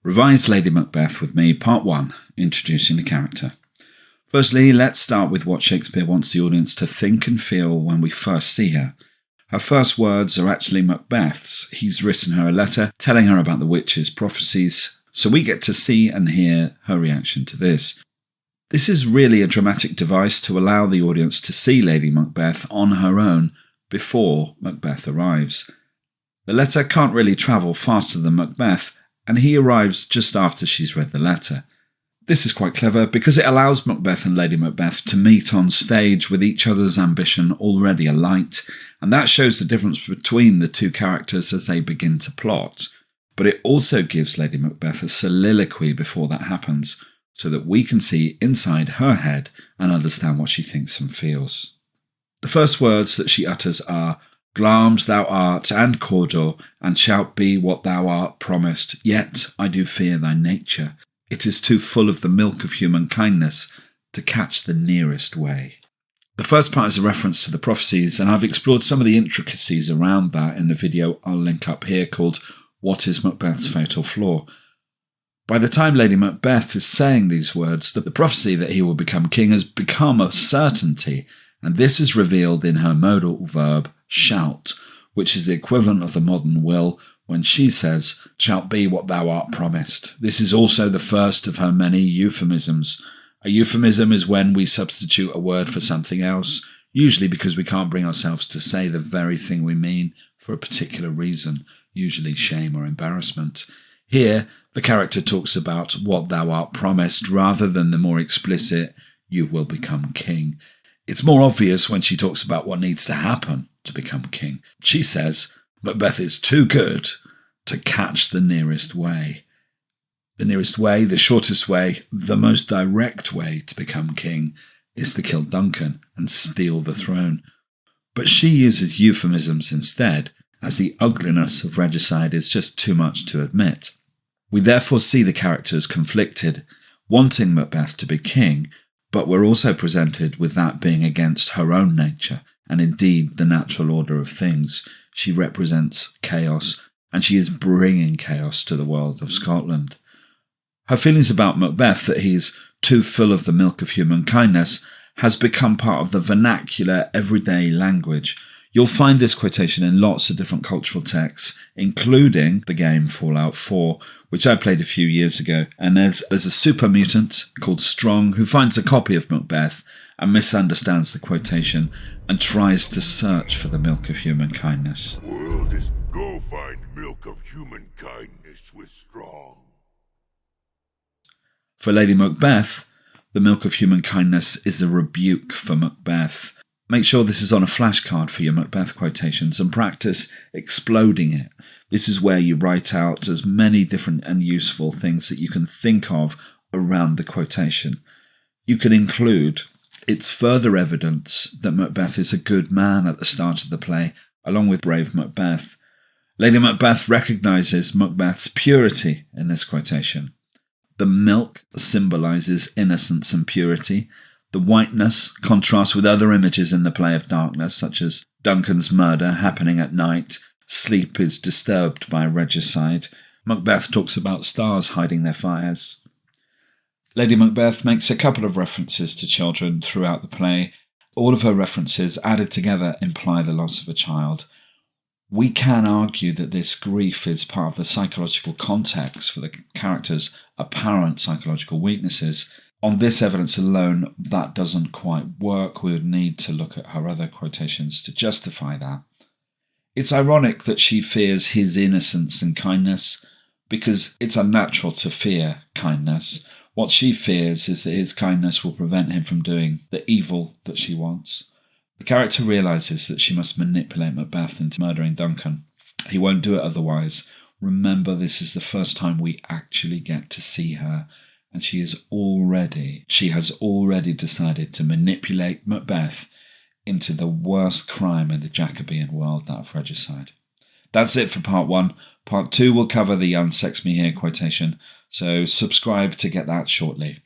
Revise Lady Macbeth with me, Part 1, introducing the character. Firstly, let's start with what Shakespeare wants the audience to think and feel when we first see her. Her first words are actually Macbeth's. He's written her a letter telling her about the witch's prophecies, so we get to see and hear her reaction to this. This is really a dramatic device to allow the audience to see Lady Macbeth on her own before Macbeth arrives. The letter can't really travel faster than Macbeth, and he arrives just after she's read the letter. This is quite clever because it allows Macbeth and Lady Macbeth to meet on stage with each other's ambition already alight, and that shows the difference between the two characters as they begin to plot. But it also gives Lady Macbeth a soliloquy before that happens, so that we can see inside her head and understand what she thinks and feels. The first words that she utters are, "Glamis thou art, and Cawdor, and shalt be what thou art promised, yet I do fear thy nature. It is too full of the milk of human kindness to catch the nearest way." The first part is a reference to the prophecies, and I've explored some of the intricacies around that in the video I'll link up here called What is Macbeth's Fatal Flaw? By the time Lady Macbeth is saying these words, the prophecy that he will become king has become a certainty, and this is revealed in her modal verb, shalt, which is the equivalent of the modern will when she says, "Shalt be what thou art promised." This is also the first of her many euphemisms. A euphemism is when we substitute a word for something else, usually because we can't bring ourselves to say the very thing we mean for a particular reason, usually shame or embarrassment. Here, the character talks about what thou art promised rather than the more explicit, "you will become king." It's more obvious when she talks about what needs to happen to become king. She says, Macbeth is too good to catch the nearest way. The nearest way, the shortest way, the most direct way to become king is to kill Duncan and steal the throne. But she uses euphemisms instead, as the ugliness of regicide is just too much to admit. We therefore see the characters conflicted, wanting Macbeth to be king, but we're also presented with that being against her own nature, and indeed the natural order of things. She represents chaos, and she is bringing chaos to the world of Scotland. Her feelings about Macbeth, that he's too full of the milk of human kindness, has become part of the vernacular everyday language. You'll find this quotation in lots of different cultural texts, including the game Fallout 4, which I played a few years ago, and there's a super mutant called Strong who finds a copy of Macbeth and misunderstands the quotation and tries to search for the milk of human kindness. World is go find milk of human kindness with Strong. For Lady Macbeth, the milk of human kindness is a rebuke for Macbeth. Make sure this is on a flashcard for your Macbeth quotations and practice exploding it. This is where you write out as many different and useful things that you can think of around the quotation. You can include, "It's further evidence that Macbeth is a good man" at the start of the play, along with brave Macbeth. Lady Macbeth recognises Macbeth's purity in this quotation. The milk symbolises innocence and purity. The whiteness contrasts with other images in the play of darkness, such as Duncan's murder happening at night. Sleep is disturbed by regicide. Macbeth talks about stars hiding their fires. Lady Macbeth makes a couple of references to children throughout the play. All of her references added together imply the loss of a child. We can argue that this grief is part of the psychological context for the character's apparent psychological weaknesses. On this evidence alone, that doesn't quite work. We would need to look at her other quotations to justify that. It's ironic that she fears his innocence and kindness, because it's unnatural to fear kindness. What she fears is that his kindness will prevent him from doing the evil that she wants. The character realises that she must manipulate Macbeth into murdering Duncan. He won't do it otherwise. Remember, this is the first time we actually get to see her, and she has already decided to manipulate Macbeth into the worst crime in the Jacobean world, that of regicide. That's it for part 1. Part 2 will cover the "unsex me here" quotation, so subscribe to get that shortly.